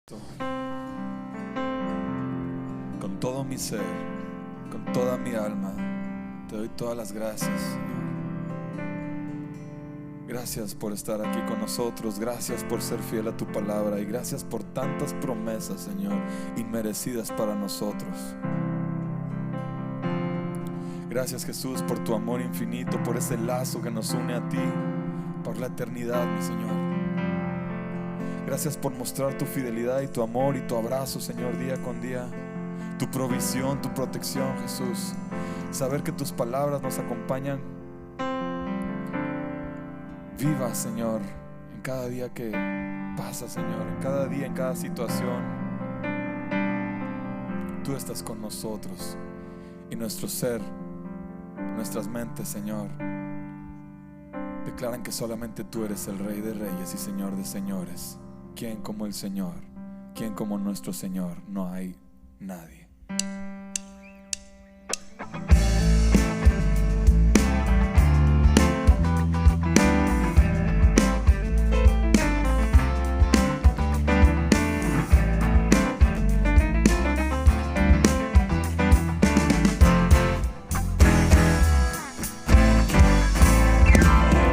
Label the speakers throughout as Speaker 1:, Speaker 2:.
Speaker 1: Con todo mi ser, con toda mi alma, te doy todas las gracias, Señor. Gracias por estar aquí con nosotros, gracias por ser fiel a tu palabra y gracias por tantas promesas, Señor, inmerecidas para nosotros. Gracias, Jesús, por tu amor infinito, por ese lazo que nos une a ti, por la eternidad, mi Señor. Gracias por mostrar tu fidelidad y tu amor y tu abrazo, Señor, día con día. Tu provisión, tu protección, Jesús. Saber que tus palabras nos acompañan vivas, Señor, en cada día que pasa, Señor, en cada día, en cada situación. Tú estás con nosotros y nuestro ser, nuestras mentes, Señor, declaran que solamente tú eres el Rey de Reyes y Señor de Señores. ¿Quién como el Señor? ¿Quién como nuestro Señor? No hay nadie.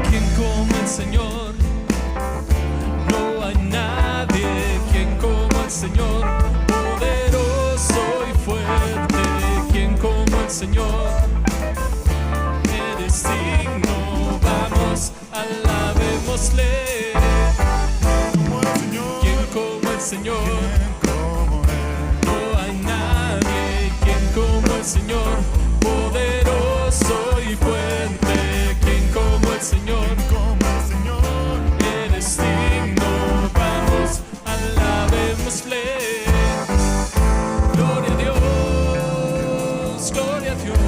Speaker 2: ¿Quién como el Señor? No hay nadie. ¿Quién como el Señor? Poderoso y fuerte. ¿Quién como el Señor? Eres digno. Vamos, alabémosle. ¿Quién como el Señor? No hay nadie. ¿Quién como el Señor? Poderoso y fuerte. ¿Quién como el Señor? Eres digno. Vamos, alabémosle. Gloria a Dios, gloria a Dios.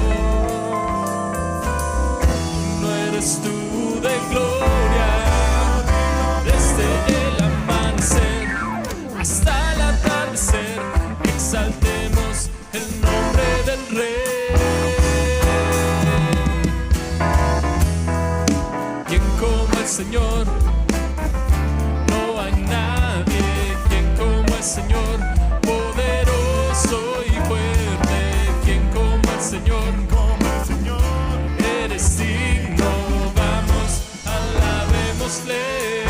Speaker 2: No eres tú de gloria. Desde el amanecer hasta el atardecer, exaltemos el nombre del Rey. ¿Quién como el Señor? No hay nadie. ¿Quién como el Señor? Poderoso y fuerte. ¿Quién como el Señor? Eres digno. Vamos, alabémosle.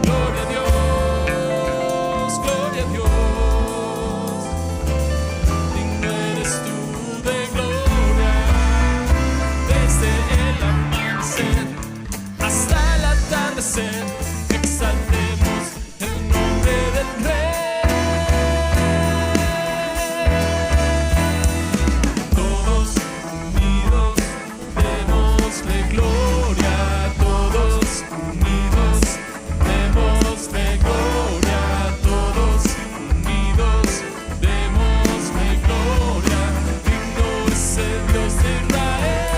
Speaker 2: Gloria a Dios, gloria a Dios. Digno eres tú de gloria. Desde el amanecer hasta el atardecer, exaltemos el nombre del Rey. Todos unidos démosle gloria. Todos unidos démosle gloria. Todos unidos démosle gloria. Digno es el Dios de Israel.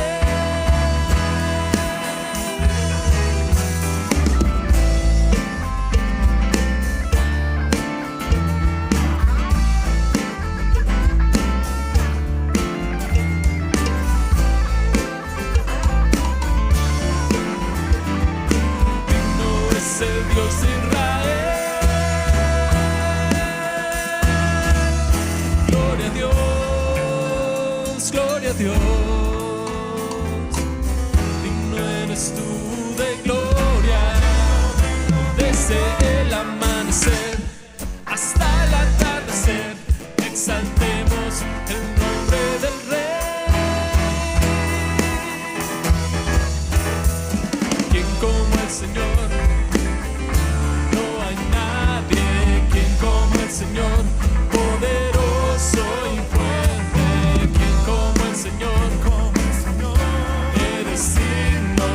Speaker 2: Digno es el Dios de Israel. Gloria a Dios, gloria a Dios. Digno eres tú de gloria. Desde el amanecer hasta el atardecer, exaltemos el nombre del Rey. ¿Quién como el Señor? No hay nadie. ¿Quién como el Señor? Poderoso y fuerte. ¿Quién como el Señor? Eres digno.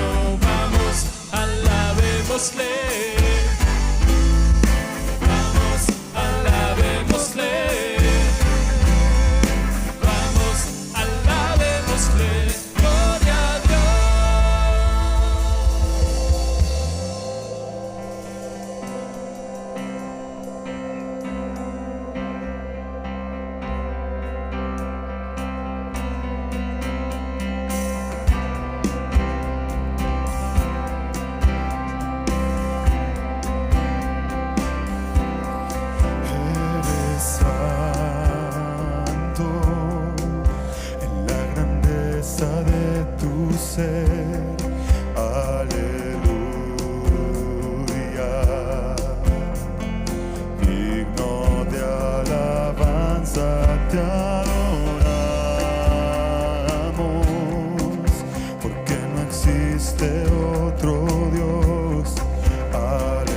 Speaker 1: otro Dios. Aleluya.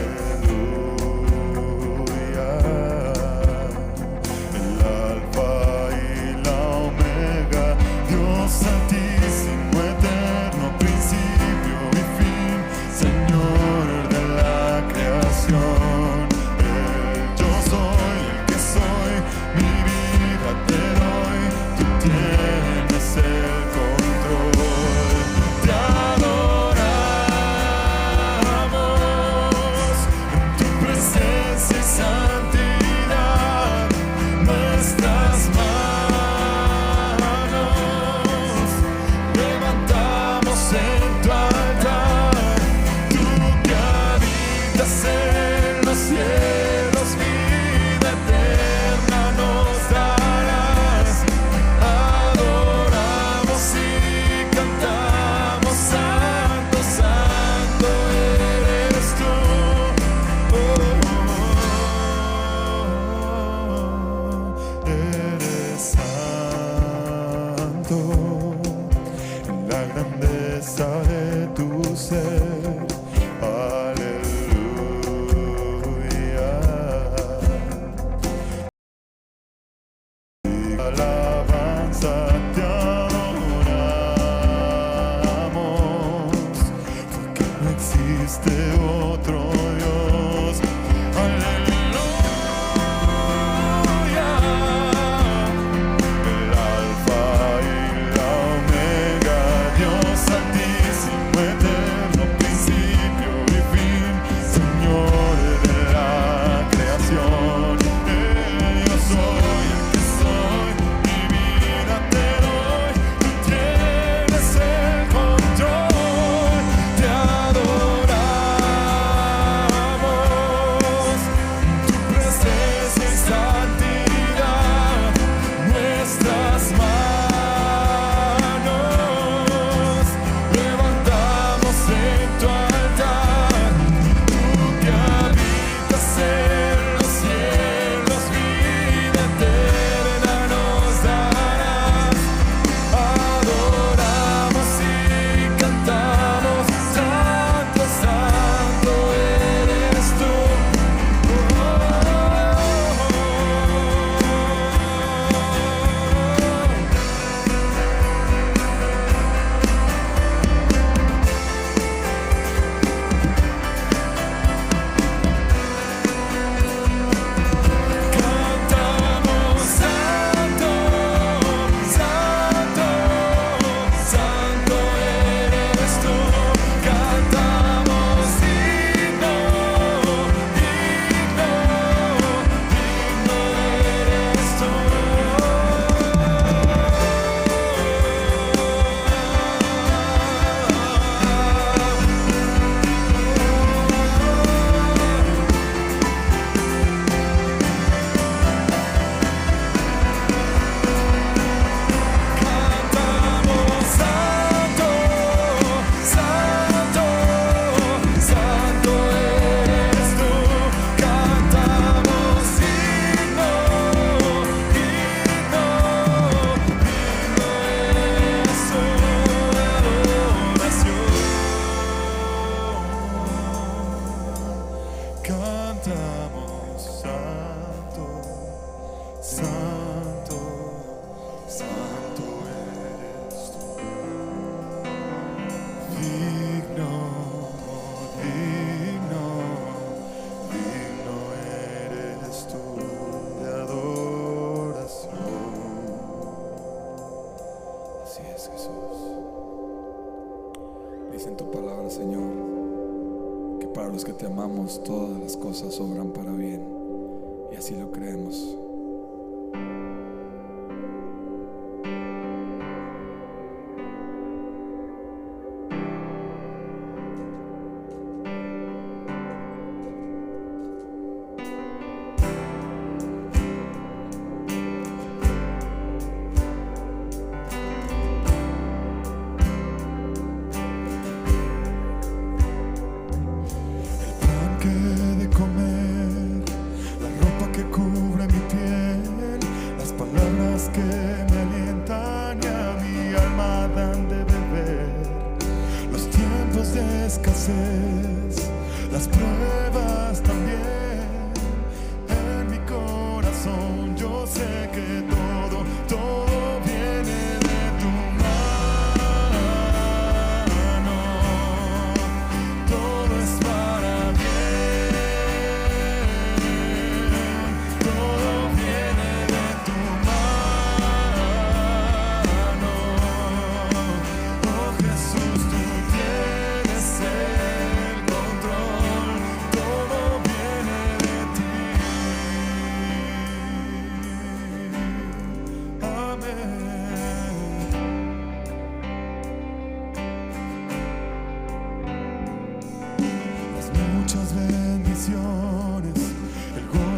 Speaker 1: El Alfa y la Omega, Dios Santísimo, eterno, principio y fin, Señor de la creación. Yo soy el que soy, mi vida te doy, tú tienes el control. Te adoramos en tu presencia y santidad. Nuestras manos levantamos en tu altar. Tú que habitas en los cielos, vida eterna nos darás. Adoramos y cantamos, santo, santo eres tú. Eres santo en la grandeza de tu ser. Aleluya. Alabanza te adoramos, porque no existe otro Dios. Aleluya. El Alfa y la Omega, Dios Santísimo, eterno, principio y fin, Señor de la creación. Yo soy el que soy, mi vida te doy, tú tienes el control. Te adoramos, tu presencia y santidad. Nuestras manos levantamos en tu altar. Tú que habitas en los cielos, vida eterna nos darás. Adoramos y cantamos, santo, santo eres tú. Cantamos, santo, santo, santo eres tú. Cantamos, digno, digno, digno eres tú. Cantamos, santo, santo, santo eres tú. Cantamos, digno, digno, digno eres tú de adoración. Cantamos, santo, santo, santo eres tú. Digno, digno, digno eres tú de adoración. Así es, Jesús. Dice en tu palabra, Señor, que para los que te amamos todas las cosas obran para bien, y así lo creemos. Que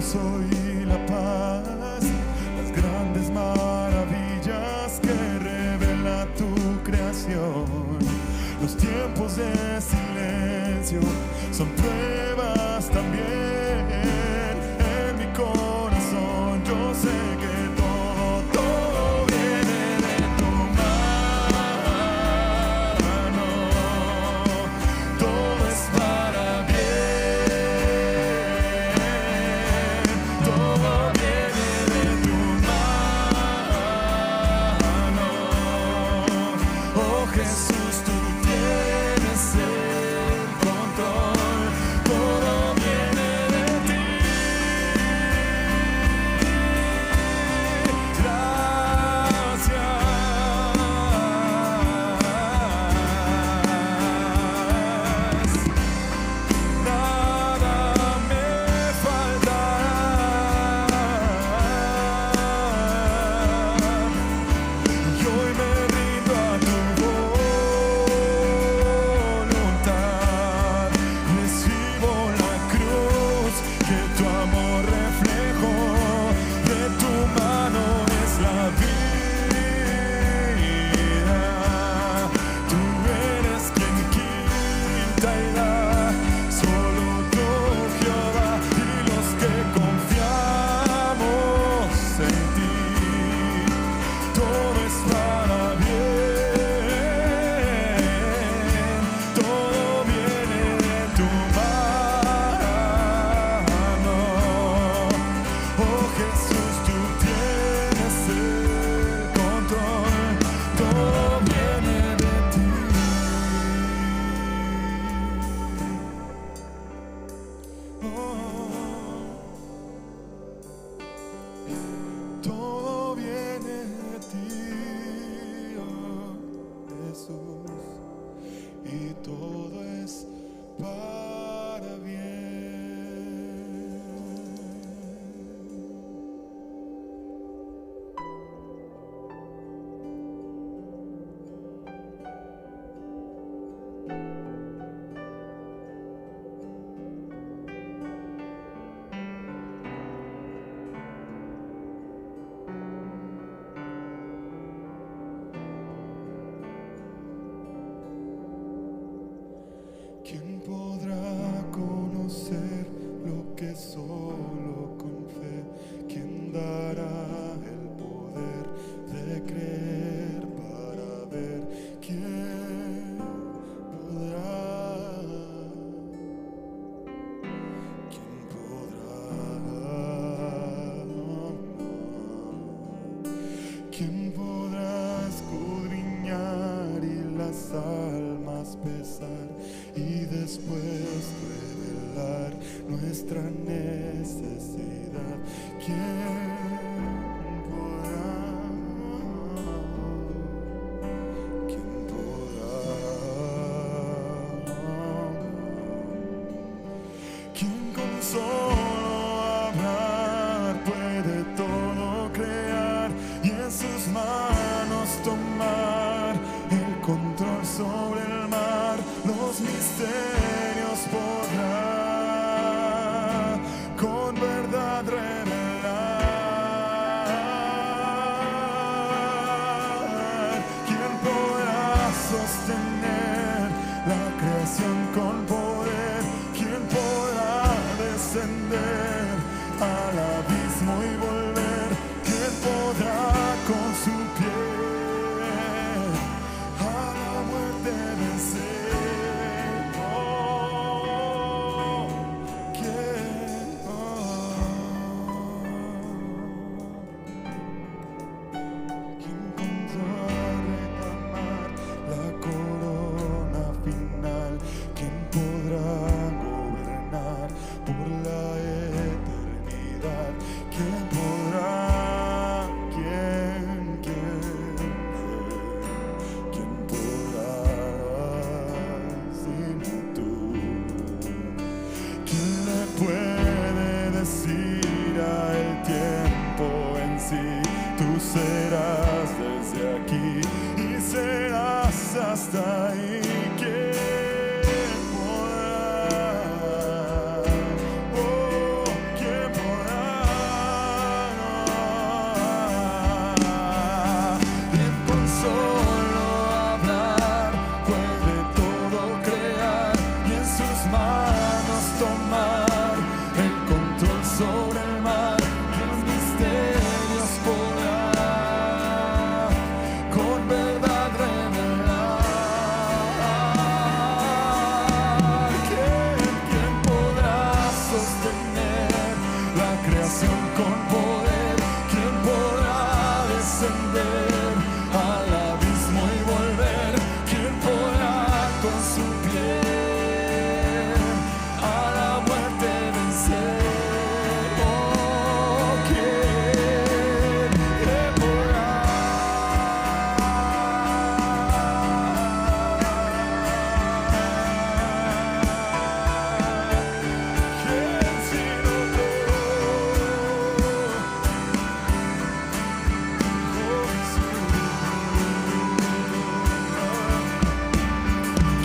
Speaker 1: gozo y la paz, las grandes maravillas que revela tu creación. Los tiempos de silencio son pruebas también. En mi corazón yo sé que todo viene de tu mano. Todo es para bien. Todo viene de tu mano. Oh Jesús, tú tienes el control. Todo viene de ti. Gracias. Nada me faltará. Y hoy me rindo a tu voluntad. Recibo la cruz que tu amor reflejó. De tu mano es la vida. Tú eres quien quita y da. Solo tú, Jehová, y los que confiamos en ti. Todo es para bien. Todo viene de tu mano. Oh Jesús, tú tienes el control. Todo viene de ti. Todo viene de ti, oh Jesús, y todo es para bien. ¿Quién podrá conocer lo que solo con fe? ¿Quién dará el poder de creer para ver? ¿Quién podrá? ¿Quién podrá? ¿Quién podrá escudriñar y las almas pesar y después revelar nuestra necesidad? ¿Quién podrá? ¿Quién podrá? ¿Quién con solo hablar puede todo crear y en sus manos tomar el control sobre el mar? Los misterios podrá la creación con poder. ¿Quién podrá descender al abismo y volver? ¿Quién podrá con su piel a la muerte vencer? Oh, ¿quién podrá? ¿Quién sino tú? Oh, Jesús.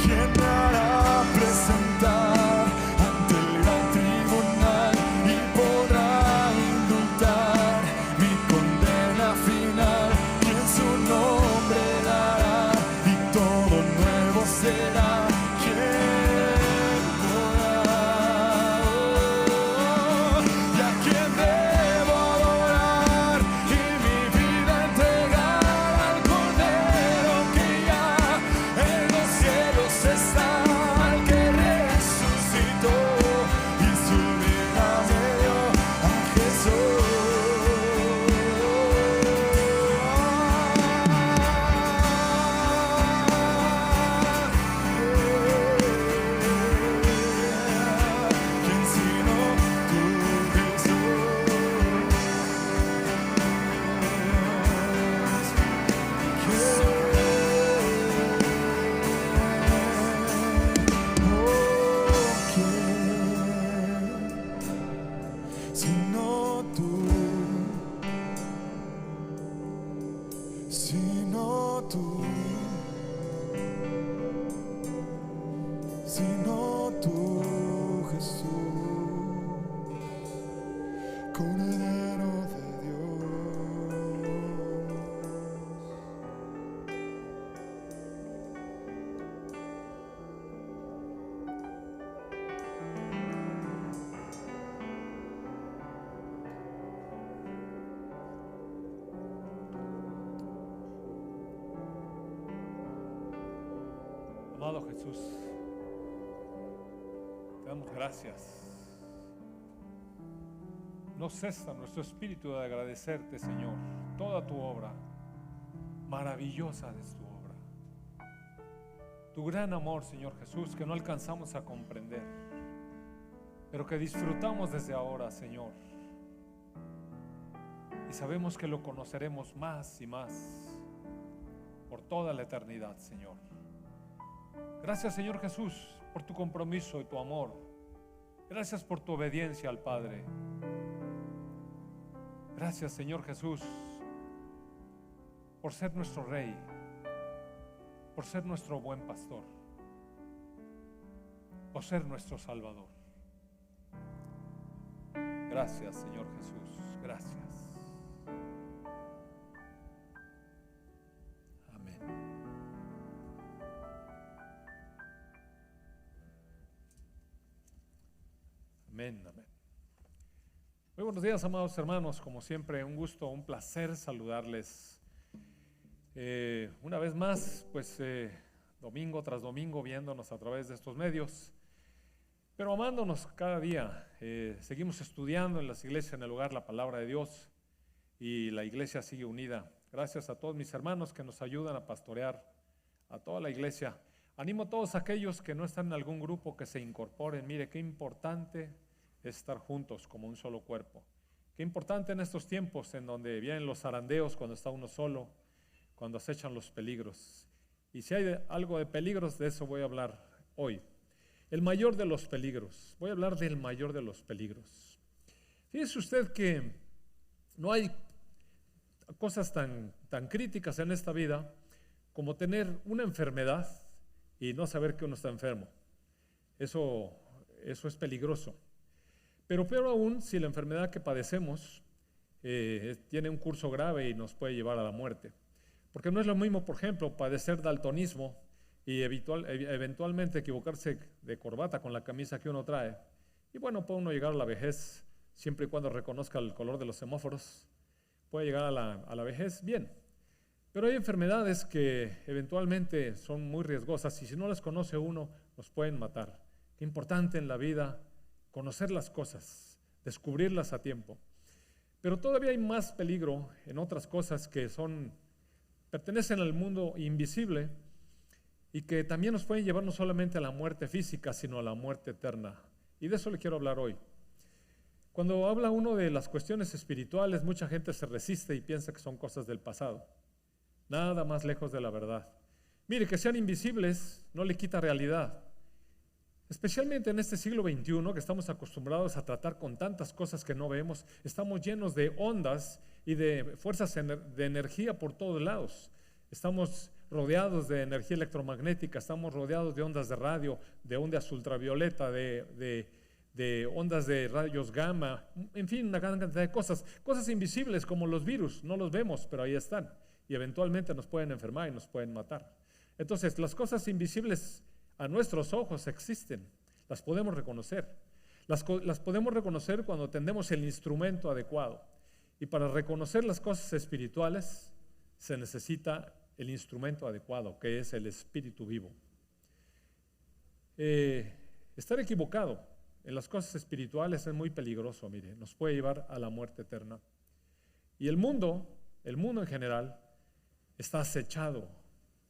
Speaker 1: ¿Quién me hará presentar ante el gran tribunal y podrá indultar mi condena final? ¿Quién su nombre dará y todo nuevo será? ¿Quién podrá? ¿Y a quién debo adorar y mi vida entregar al Cordero que ya en los cielos está, al que resucitó y su vida me dio a Jesús? ¿Quién sino tú, sino tú, sino tú, sino tú, Jesús, Cordero de Dios.
Speaker 3: Amado Jesús, te damos gracias. No cesa nuestro espíritu de agradecerte, Señor, toda tu obra. Maravillosa es tu obra. Tu gran amor, Señor Jesús, que no alcanzamos a comprender, pero que disfrutamos desde ahora, Señor. Y sabemos que lo conoceremos más y más por toda la eternidad, Señor. Gracias, Señor Jesús, por tu compromiso y tu amor. Gracias por tu obediencia al Padre. Gracias, Señor Jesús, por ser nuestro Rey, por ser nuestro buen pastor, por ser nuestro Salvador. Gracias, Señor Jesús. Gracias. Amén. Amén, amén. Muy buenos días, amados hermanos. Como siempre, un gusto, un placer saludarles. Una vez más, pues domingo tras domingo viéndonos a través de estos medios, pero amándonos cada día. Seguimos estudiando en las iglesias, en el hogar, la palabra de Dios, y la iglesia sigue unida. Gracias a todos mis hermanos que nos ayudan a pastorear a toda la iglesia. Animo a todos aquellos que no están en algún grupo que se incorporen. Mire, qué importante es estar juntos como un solo cuerpo. Qué importante en estos tiempos en donde vienen los zarandeos cuando está uno solo, cuando acechan los peligros. Y si hay algo de peligros, de eso voy a hablar hoy. El mayor de los peligros. Voy a hablar del mayor de los peligros. Fíjese usted que no hay cosas tan críticas en esta vida como tener una enfermedad y no saber que uno está enfermo. Eso es peligroso. Pero peor aún si la enfermedad que padecemos tiene un curso grave y nos puede llevar a la muerte. Porque no es lo mismo, por ejemplo, padecer daltonismo y eventualmente equivocarse de corbata con la camisa que uno trae. Y bueno, puede uno llegar a la vejez siempre y cuando reconozca el color de los semáforos. Puede llegar a la vejez bien. Pero hay enfermedades que eventualmente son muy riesgosas y si no las conoce uno, nos pueden matar. Qué importante en la vida conocer las cosas, descubrirlas a tiempo. Pero todavía hay más peligro en otras cosas que pertenecen al mundo invisible y que también nos pueden llevar no solamente a la muerte física, sino a la muerte eterna. Y de eso le quiero hablar hoy. Cuando habla uno de las cuestiones espirituales, mucha gente se resiste y piensa que son cosas del pasado. Nada más lejos de la verdad. Mire, que sean invisibles no le quita realidad. Especialmente en este siglo XXI, que estamos acostumbrados a tratar con tantas cosas que no vemos, estamos llenos de ondas y de fuerzas de energía por todos lados. Estamos rodeados de energía electromagnética, estamos rodeados de ondas de radio, de ondas ultravioleta, de ondas de rayos gamma, en fin, una gran cantidad de cosas invisibles como los virus, no los vemos, pero ahí están y eventualmente nos pueden enfermar y nos pueden matar. Entonces, las cosas invisibles a nuestros ojos existen, las podemos reconocer. Las podemos reconocer cuando tenemos el instrumento adecuado. Y para reconocer las cosas espirituales se necesita el instrumento adecuado, que es el Espíritu vivo. Estar equivocado en las cosas espirituales es muy peligroso, mire, nos puede llevar a la muerte eterna. Y el mundo en general está acechado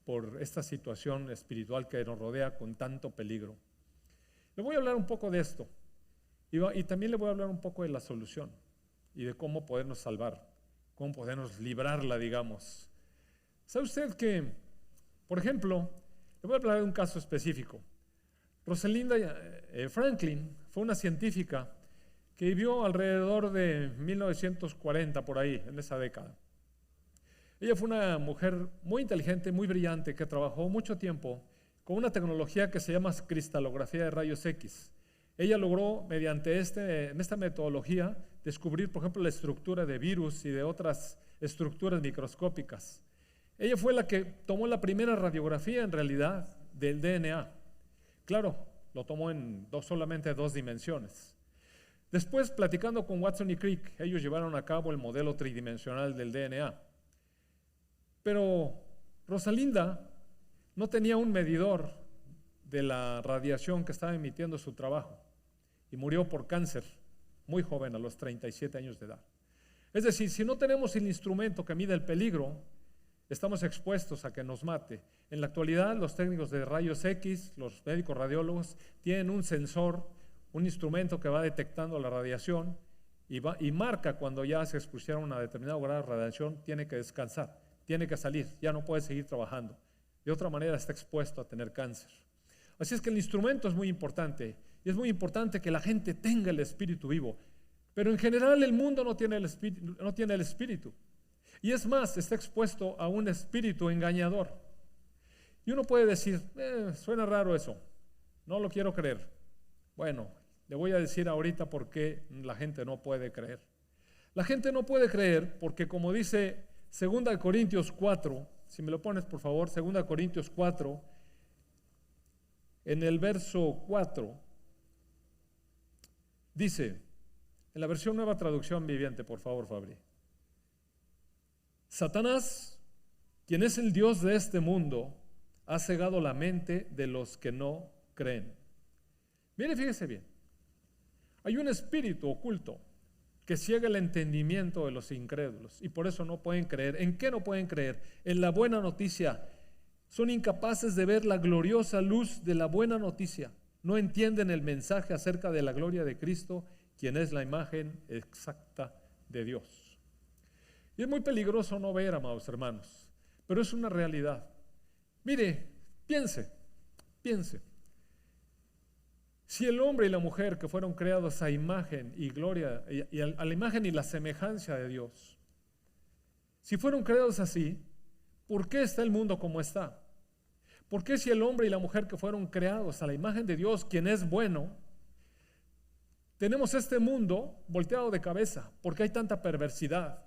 Speaker 3: por esta situación espiritual que nos rodea con tanto peligro. Le voy a hablar un poco de esto y también le voy a hablar un poco de la solución y de cómo podernos salvar, cómo podernos librarla, digamos. ¿Sabe usted que, por ejemplo, le voy a hablar de un caso específico? Rosalinda Franklin fue una científica que vivió alrededor de 1940, por ahí, en esa década. Ella fue una mujer muy inteligente, muy brillante, que trabajó mucho tiempo con una tecnología que se llama cristalografía de rayos X. Ella logró, mediante esta metodología, descubrir, por ejemplo, la estructura de virus y de otras estructuras microscópicas. Ella fue la que tomó la primera radiografía, en realidad, del DNA. Claro, lo tomó en solamente 2 dimensiones. Después, platicando con Watson y Crick, ellos llevaron a cabo el modelo tridimensional del DNA. Pero Rosalinda no tenía un medidor de la radiación que estaba emitiendo su trabajo y murió por cáncer, muy joven, a los 37 años de edad. Es decir, si no tenemos el instrumento que mide el peligro, estamos expuestos a que nos mate. En la actualidad, los técnicos de rayos X, los médicos radiólogos, tienen un sensor, un instrumento que va detectando la radiación y marca cuando ya se expusieron a un determinado grado de radiación, tiene que descansar. Tiene que salir, ya no puede seguir trabajando. De otra manera está expuesto a tener cáncer. Así es que el instrumento es muy importante y es muy importante que la gente tenga el Espíritu vivo. Pero en general el mundo no tiene el Espíritu. Y es más, está expuesto a un espíritu engañador. Y uno puede decir, suena raro eso, no lo quiero creer. Bueno, le voy a decir ahorita por qué la gente no puede creer. La gente no puede creer porque, como dice 2 Corintios 4, si me lo pones por favor, 2 Corintios 4, en el verso 4, dice, en la versión Nueva Traducción Viviente, por favor, Fabri. Satanás, quien es el Dios de este mundo, ha cegado la mente de los que no creen. Mire, fíjese bien, hay un espíritu oculto que ciega el entendimiento de los incrédulos y por eso no pueden creer. ¿En qué no pueden creer? En la buena noticia. Son incapaces de ver la gloriosa luz de la buena noticia. No entienden el mensaje acerca de la gloria de Cristo, quien es la imagen exacta de Dios. Y es muy peligroso no ver, amados hermanos, pero es una realidad. Mire, piense. Si el hombre y la mujer que fueron creados a imagen y gloria, y a la imagen y la semejanza de Dios, si fueron creados así, ¿por qué está el mundo como está? ¿Por qué si el hombre y la mujer que fueron creados a la imagen de Dios, quien es bueno, tenemos este mundo volteado de cabeza? ¿Por qué hay tanta perversidad?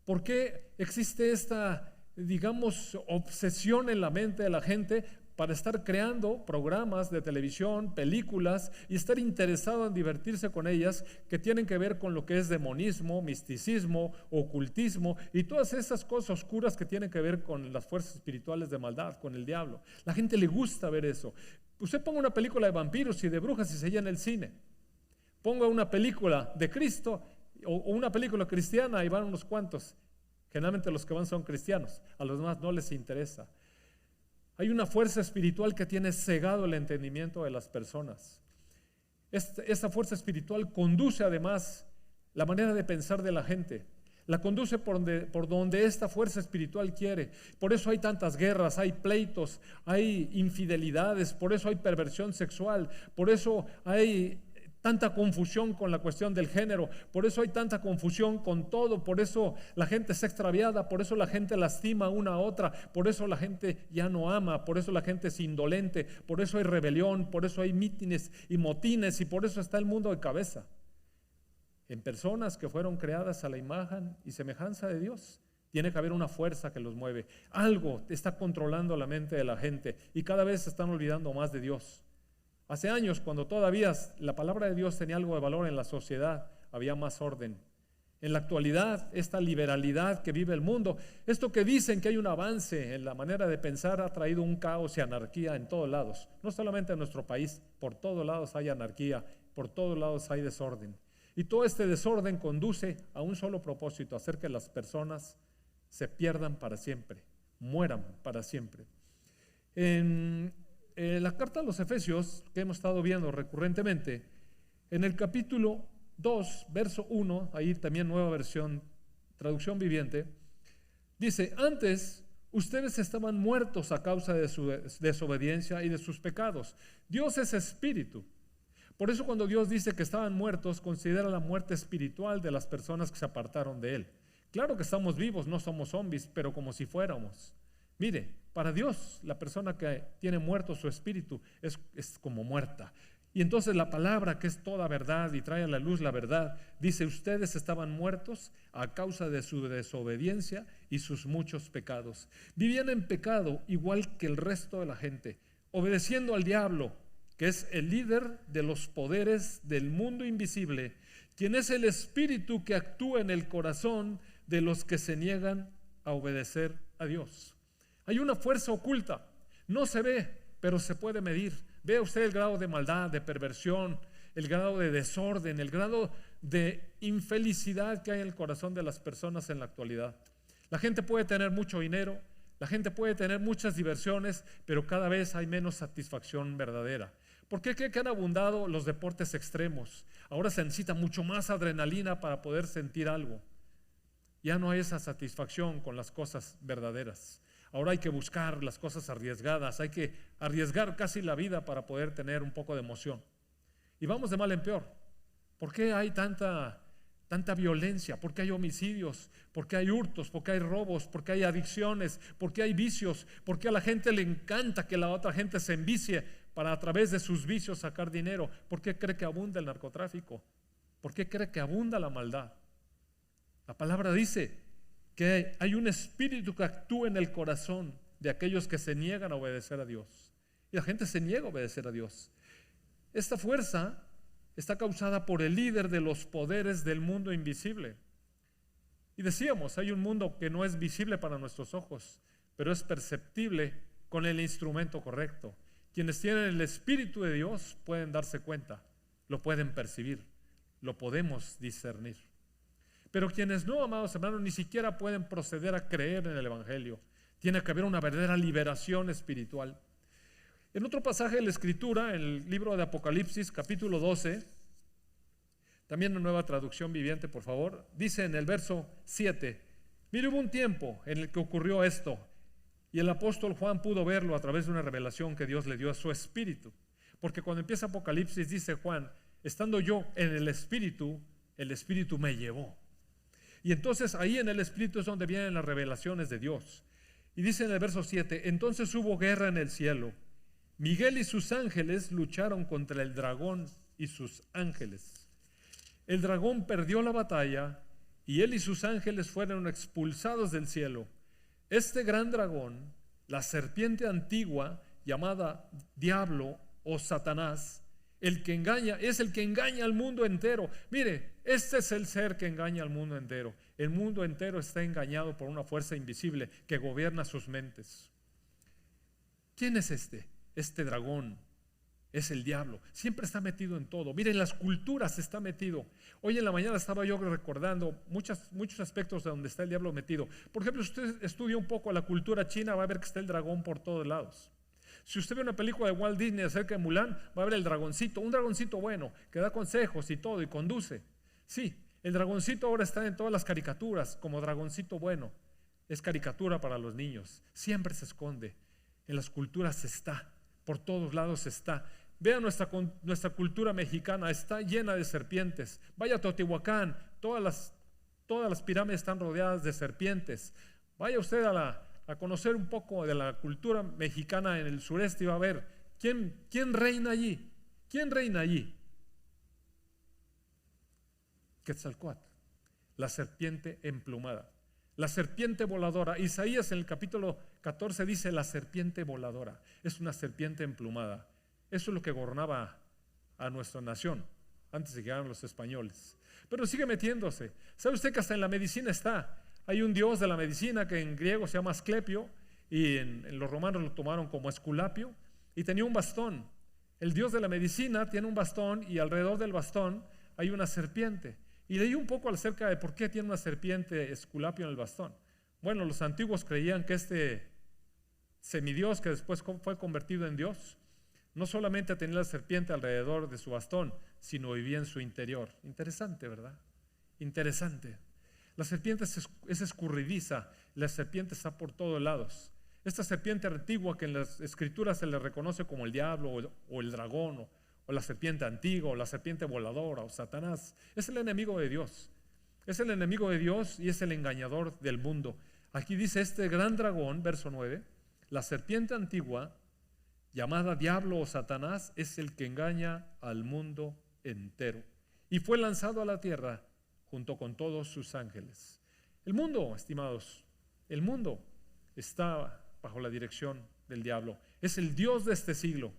Speaker 3: ¿Por qué existe esta, digamos, obsesión en la mente de la gente para estar creando programas de televisión, películas y estar interesado en divertirse con ellas que tienen que ver con lo que es demonismo, misticismo, ocultismo y todas esas cosas oscuras que tienen que ver con las fuerzas espirituales de maldad, con el diablo? La gente le gusta ver eso. Usted ponga una película de vampiros y de brujas y se llena el cine. Ponga una película de Cristo o una película cristiana y van unos cuantos. Generalmente los que van son cristianos, a los demás no les interesa. Hay una fuerza espiritual que tiene cegado el entendimiento de las personas. Esta fuerza espiritual conduce además la manera de pensar de la gente. La conduce por donde esta fuerza espiritual quiere. Por eso hay tantas guerras, hay pleitos, hay infidelidades, por eso hay perversión sexual, por eso hay tanta confusión con la cuestión del género, por eso hay tanta confusión con todo, por eso la gente está extraviada, por eso la gente lastima una a otra, por eso la gente ya no ama, por eso la gente es indolente, por eso hay rebelión, por eso hay mítines y motines y por eso está el mundo de cabeza. En personas que fueron creadas a la imagen y semejanza de Dios, tiene que haber una fuerza que los mueve. Algo está controlando la mente de la gente y cada vez se están olvidando más de Dios. Hace años, cuando todavía la palabra de Dios tenía algo de valor en la sociedad, había más orden. En la actualidad, esta liberalidad que vive el mundo, esto que dicen que hay un avance en la manera de pensar, ha traído un caos y anarquía en todos lados. No solamente en nuestro país, por todos lados hay anarquía, por todos lados hay desorden. Y todo este desorden conduce a un solo propósito, hacer que las personas se pierdan para siempre, mueran para siempre. En la carta a los Efesios, que hemos estado viendo recurrentemente, en el capítulo 2, verso 1, ahí también nueva versión, traducción viviente, dice: antes ustedes estaban muertos a causa de su desobediencia y de sus pecados. Dios es espíritu. Por eso cuando Dios dice que estaban muertos, considera la muerte espiritual de las personas que se apartaron de Él. Claro que estamos vivos, no somos zombies, pero como si fuéramos. Mire, para Dios, la persona que tiene muerto su espíritu es como muerta. Y entonces la palabra, que es toda verdad y trae a la luz la verdad, dice: ustedes estaban muertos a causa de su desobediencia y sus muchos pecados. Vivían en pecado igual que el resto de la gente, obedeciendo al diablo, que es el líder de los poderes del mundo invisible, quien es el espíritu que actúa en el corazón de los que se niegan a obedecer a Dios. Hay una fuerza oculta, no se ve, pero se puede medir. Vea usted el grado de maldad, de perversión, el grado de desorden, el grado de infelicidad que hay en el corazón de las personas en la actualidad. La gente puede tener mucho dinero, la gente puede tener muchas diversiones, pero cada vez hay menos satisfacción verdadera. ¿Por qué cree que han abundado los deportes extremos? Ahora se necesita mucho más adrenalina para poder sentir algo. Ya no hay esa satisfacción con las cosas verdaderas. Ahora hay que buscar las cosas arriesgadas, hay que arriesgar casi la vida para poder tener un poco de emoción. Y vamos de mal en peor. ¿Por qué hay tanta violencia? ¿Por qué hay homicidios? ¿Por qué hay hurtos? ¿Por qué hay robos? ¿Por qué hay adicciones? ¿Por qué hay vicios? ¿Por qué a la gente le encanta que la otra gente se envicie para a través de sus vicios sacar dinero? ¿Por qué cree que abunda el narcotráfico? ¿Por qué cree que abunda la maldad? La palabra dice que hay un espíritu que actúa en el corazón de aquellos que se niegan a obedecer a Dios. Y la gente se niega a obedecer a Dios. Esta fuerza está causada por el líder de los poderes del mundo invisible. Y decíamos, hay un mundo que no es visible para nuestros ojos, pero es perceptible con el instrumento correcto. Quienes tienen el Espíritu de Dios pueden darse cuenta, lo pueden percibir, lo podemos discernir. Pero quienes no, amados hermanos, ni siquiera pueden proceder a creer en el Evangelio. Tiene que haber una verdadera liberación espiritual. En otro pasaje de la Escritura, en el libro de Apocalipsis, capítulo 12, también una nueva traducción viviente, por favor, dice en el verso 7: mire, hubo un tiempo en el que ocurrió esto, y el apóstol Juan pudo verlo a través de una revelación que Dios le dio a su espíritu. Porque cuando empieza Apocalipsis, dice Juan: estando yo en el espíritu me llevó. Y entonces ahí en el espíritu es donde vienen las revelaciones de Dios. Y dice en el verso 7: entonces hubo guerra en el cielo. Miguel y sus ángeles lucharon contra el dragón y sus ángeles. El dragón perdió la batalla y él y sus ángeles fueron expulsados del cielo. Este gran dragón, la serpiente antigua llamada Diablo o Satanás, el que engaña, es el que engaña al mundo entero. Mire, este es el ser que engaña al mundo entero. El mundo entero está engañado por una fuerza invisible que gobierna sus mentes. ¿Quién es este dragón? es el diablo. Siempre está metido en todo. Miren, las culturas está metido. Hoy en la mañana estaba yo recordando muchos aspectos de donde está el diablo metido. Por ejemplo, si usted estudia un poco la cultura china, va a ver que está el dragón por todos lados. Si usted ve una película de Walt Disney acerca de Mulan, va a ver el dragoncito, un dragoncito bueno, que da consejos y todo, y conduce. Sí, el dragoncito ahora está en todas las caricaturas, como dragoncito bueno. Es caricatura para los niños. Siempre se esconde. En las culturas está. Por todos lados está. Vean nuestra cultura mexicana, está llena de serpientes. Vaya a Teotihuacán, todas las pirámides están rodeadas de serpientes. Vaya usted a conocer un poco de la cultura mexicana en el sureste y va a ver quién reina allí. ¿Quién reina allí? Quetzalcóatl, la serpiente emplumada, la serpiente voladora. Isaías en el capítulo 14 dice la serpiente voladora, es una serpiente emplumada. Eso es lo que gobernaba a nuestra nación antes de que llegaran los españoles. Pero sigue metiéndose. ¿Sabe usted que hasta en la medicina está? Hay un dios de la medicina que en griego se llama Asclepio y en los romanos lo tomaron como Esculapio y tenía un bastón. El dios de la medicina tiene un bastón y alrededor del bastón hay una serpiente. Y leí un poco acerca de por qué tiene una serpiente Esculapio en el bastón. Bueno, los antiguos creían que este semidios que después fue convertido en Dios, no solamente tenía la serpiente alrededor de su bastón, sino vivía en su interior. Interesante, ¿verdad? Interesante. La serpiente es escurridiza, la serpiente está por todos lados. Esta serpiente antigua que en las escrituras se le reconoce como el diablo o el dragón o la serpiente antigua o la serpiente voladora o Satanás, es el enemigo de Dios. Es el enemigo de Dios y es el engañador del mundo. Aquí dice este gran dragón, verso 9, la serpiente antigua llamada diablo o Satanás es el que engaña al mundo entero y fue lanzado a la tierra junto con todos sus ángeles. El mundo, estimados, el mundo está bajo la dirección del diablo. Es el dios de este siglo.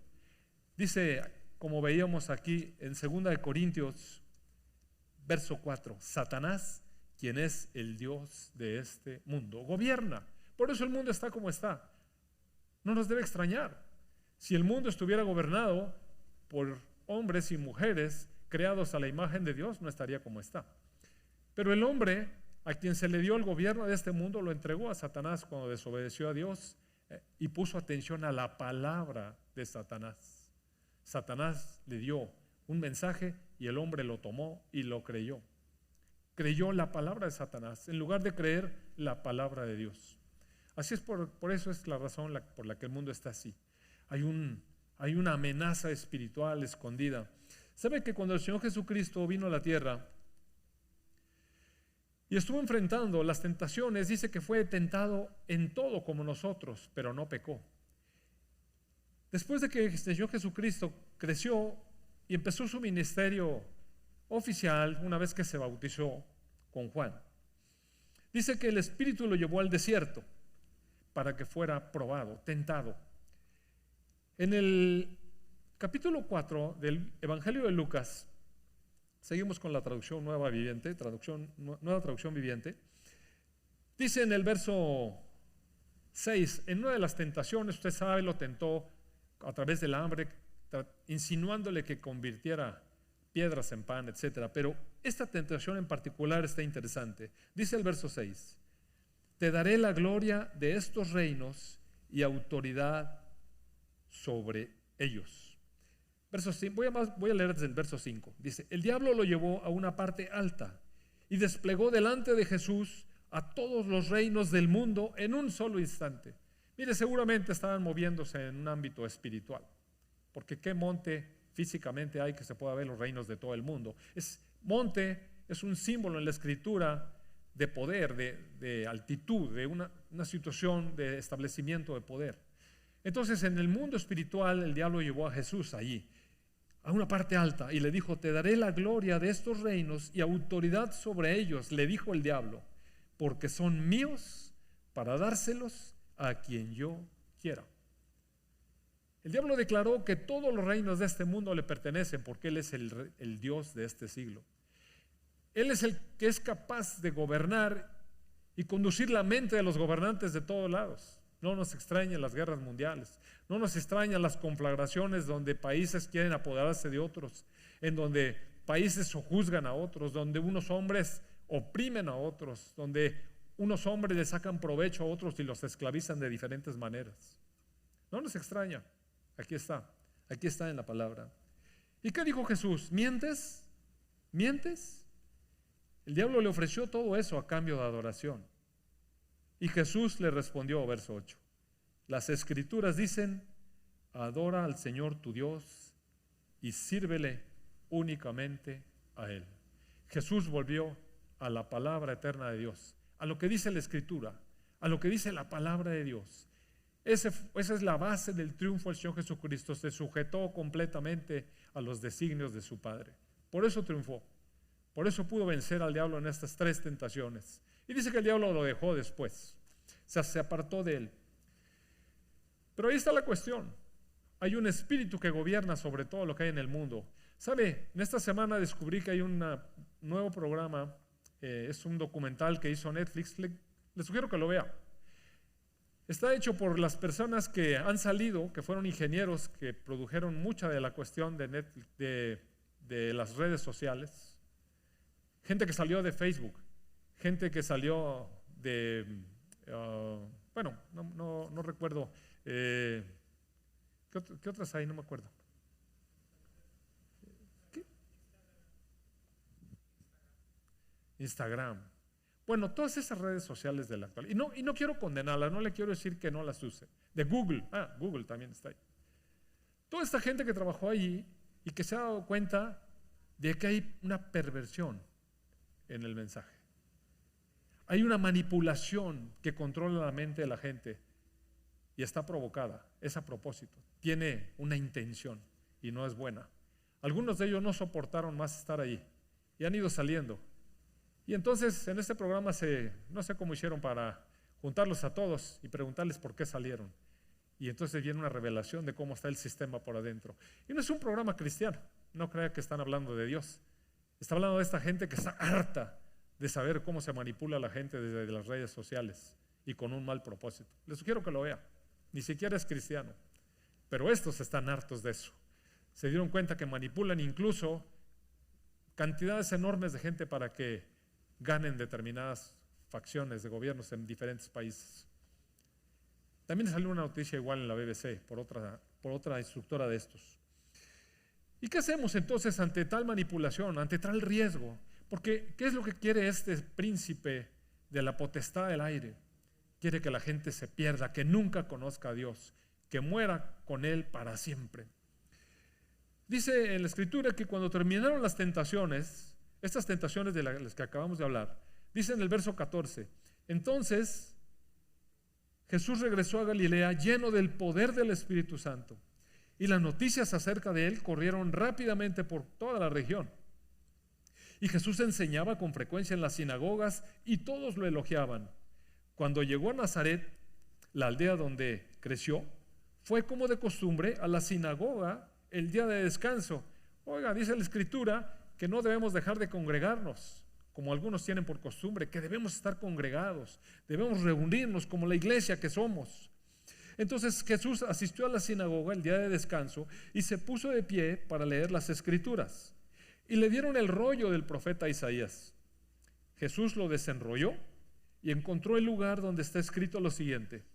Speaker 3: Dice, como veíamos aquí en 2 Corintios, verso 4, Satanás, quien es el dios de este mundo, gobierna. Por eso el mundo está como está. No nos debe extrañar. Si el mundo estuviera gobernado por hombres y mujeres creados a la imagen de Dios, no estaría como está. Pero el hombre a quien se le dio el gobierno de este mundo lo entregó a Satanás cuando desobedeció a Dios y puso atención a la palabra de Satanás. Satanás le dio un mensaje y el hombre lo tomó y lo creyó. Creyó la palabra de Satanás en lugar de creer la palabra de Dios. Así es, por eso es la razón por la que el mundo está así. Hay una amenaza espiritual escondida. ¿Sabe que cuando el Señor Jesucristo vino a la tierra y estuvo enfrentando las tentaciones, dice que fue tentado en todo como nosotros, pero no pecó? Después de que el Señor Jesucristo creció y empezó su ministerio oficial, una vez que se bautizó con Juan, dice que el Espíritu lo llevó al desierto para que fuera probado, tentado. En el capítulo 4 del Evangelio de Lucas, seguimos con la traducción nueva viviente, nueva traducción viviente, dice en el verso 6, en una de las tentaciones, usted sabe, lo tentó a través del hambre, insinuándole que convirtiera piedras en pan, etc. Pero esta tentación en particular está interesante. Dice el verso 6, te daré la gloria de estos reinos y autoridad sobre ellos. Verso 5, voy a leer desde el verso 5. Dice, el diablo lo llevó a una parte alta y desplegó delante de Jesús a todos los reinos del mundo en un solo instante. Mire, seguramente estaban moviéndose en un ámbito espiritual, porque ¿qué monte físicamente hay que se pueda ver los reinos de todo el mundo? Monte es un símbolo en la escritura de poder, de altitud, de una situación de establecimiento de poder. Entonces, en el mundo espiritual, el diablo llevó a Jesús allí, a una parte alta, y le dijo, te daré la gloria de estos reinos y autoridad sobre ellos, le dijo el diablo, porque son míos para dárselos a quien yo quiera. El diablo declaró que todos los reinos de este mundo le pertenecen porque Él es el Dios de este siglo. Él es el que es capaz de gobernar y conducir la mente de los gobernantes de todos lados. No nos extrañan las guerras mundiales. No nos extrañan las conflagraciones donde países quieren apoderarse de otros, en donde países sojuzgan a otros, donde unos hombres oprimen a otros, donde unos hombres le sacan provecho a otros y los esclavizan de diferentes maneras. No nos extraña. Aquí está en la palabra. ¿Y qué dijo Jesús? ¿Mientes? ¿Mientes? El diablo le ofreció todo eso a cambio de adoración. Y Jesús le respondió, verso 8, las Escrituras dicen, adora al Señor tu Dios y sírvele únicamente a Él. Jesús volvió a la palabra eterna de Dios, a lo que dice la Escritura, a lo que dice la palabra de Dios. Esa es la base del triunfo del Señor Jesucristo. Se sujetó completamente a los designios de su Padre. Por eso triunfó. Por eso pudo vencer al diablo en estas 3 tentaciones. Y dice que el diablo lo dejó después. O sea, se apartó de él. Pero ahí está la cuestión. Hay un espíritu que gobierna sobre todo lo que hay en el mundo. ¿Sabe? En esta semana descubrí que hay un nuevo programa. Es un documental que hizo Netflix. Le sugiero que lo vea. Está hecho por las personas que han salido, que fueron ingenieros, que produjeron mucha de la cuestión de Netflix, de las redes sociales. Gente que salió de Facebook, gente que salió de, bueno, no recuerdo, ¿qué otras hay? No me acuerdo. ¿Qué? Instagram. Bueno, todas esas redes sociales de la actualidad. Y no quiero condenarlas, no le quiero decir que no las use. De Google, Google también está ahí. Toda esta gente que trabajó allí y que se ha dado cuenta de que hay una perversión en el mensaje. Hay una manipulación que controla la mente de la gente y está provocada, es a propósito, tiene una intención y no es buena. Algunos de ellos no soportaron más estar allí y han ido saliendo. Y entonces en este programa no sé cómo hicieron para juntarlos a todos y preguntarles por qué salieron. Y entonces viene una revelación de cómo está el sistema por adentro. Y no es un programa cristiano, no crea que están hablando de Dios. Está hablando de esta gente que está harta de saber cómo se manipula a la gente desde las redes sociales y con un mal propósito. Les sugiero que lo vea. Ni siquiera es cristiano. Pero estos están hartos de eso. Se dieron cuenta que manipulan incluso cantidades enormes de gente para que ganen determinadas facciones de gobiernos en diferentes países. También salió una noticia igual en la BBC por otra instructora de estos. ¿Y qué hacemos entonces ante tal manipulación, ante tal riesgo? Porque ¿qué es lo que quiere este príncipe de la potestad del aire? Quiere que la gente se pierda, que nunca conozca a Dios, que muera con Él para siempre. Dice en la Escritura que cuando terminaron las tentaciones, estas tentaciones de las que acabamos de hablar, dice en el verso 14, entonces Jesús regresó a Galilea lleno del poder del Espíritu Santo, y las noticias acerca de él corrieron rápidamente por toda la región. Y Jesús enseñaba con frecuencia en las sinagogas y todos lo elogiaban. Cuando llegó a Nazaret, la aldea donde creció, fue como de costumbre a la sinagoga el día de descanso. Oiga, dice la Escritura que no debemos dejar de congregarnos, como algunos tienen por costumbre, que debemos estar congregados, debemos reunirnos como la iglesia que somos. Entonces Jesús asistió a la sinagoga el día de descanso y se puso de pie para leer las Escrituras. Y le dieron el rollo del profeta Isaías. Jesús lo desenrolló y encontró el lugar donde está escrito lo siguiente: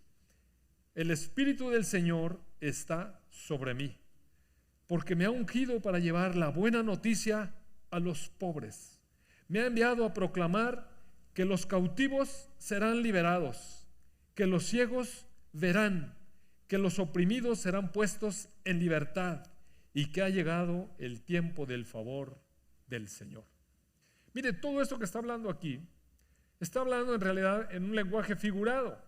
Speaker 3: el Espíritu del Señor está sobre mí, porque me ha ungido para llevar la buena noticia a los pobres. Me ha enviado a proclamar que los cautivos serán liberados, que los ciegos verán, que los oprimidos serán puestos en libertad y que ha llegado el tiempo del favor del Señor. Mire, todo esto que está hablando aquí, está hablando en realidad en un lenguaje figurado.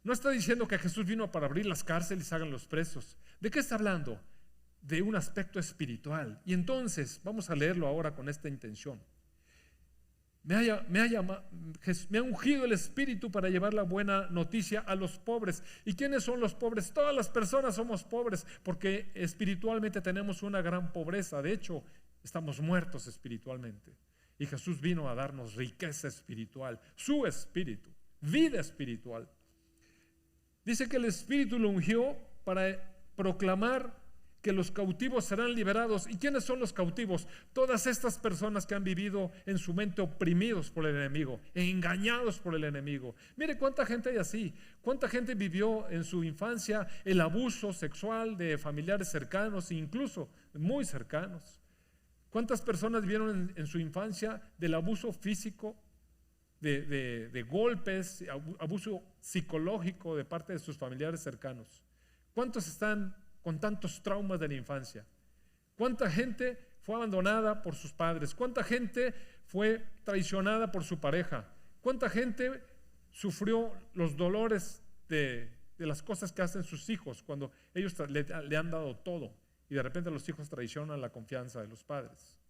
Speaker 3: No está diciendo que Jesús vino para abrir las cárceles y hagan los presos. ¿De qué está hablando? De un aspecto espiritual. Y entonces, vamos a leerlo ahora con esta intención. Me ha ungido el Espíritu para llevar la buena noticia a los pobres. ¿Y quiénes son los pobres? Todas las personas somos pobres porque espiritualmente tenemos una gran pobreza. De hecho, estamos muertos espiritualmente. Y Jesús vino a darnos riqueza espiritual, su espíritu, vida espiritual. Dice que el Espíritu lo ungió para proclamar que los cautivos serán liberados. ¿Y quiénes son los cautivos? Todas estas personas que han vivido en su mente oprimidos por el enemigo, engañados por el enemigo. Mire cuánta gente hay así, cuánta gente vivió en su infancia el abuso sexual de familiares cercanos, incluso muy cercanos. Cuántas personas vivieron en su infancia del abuso físico, de golpes, abuso psicológico de parte de sus familiares cercanos. ¿Cuántos están con tantos traumas de la infancia? ¿Cuánta gente fue abandonada por sus padres? ¿Cuánta gente fue traicionada por su pareja? ¿Cuánta gente sufrió los dolores de las cosas que hacen sus hijos cuando ellos le han dado todo y de repente los hijos traicionan la confianza de los padres?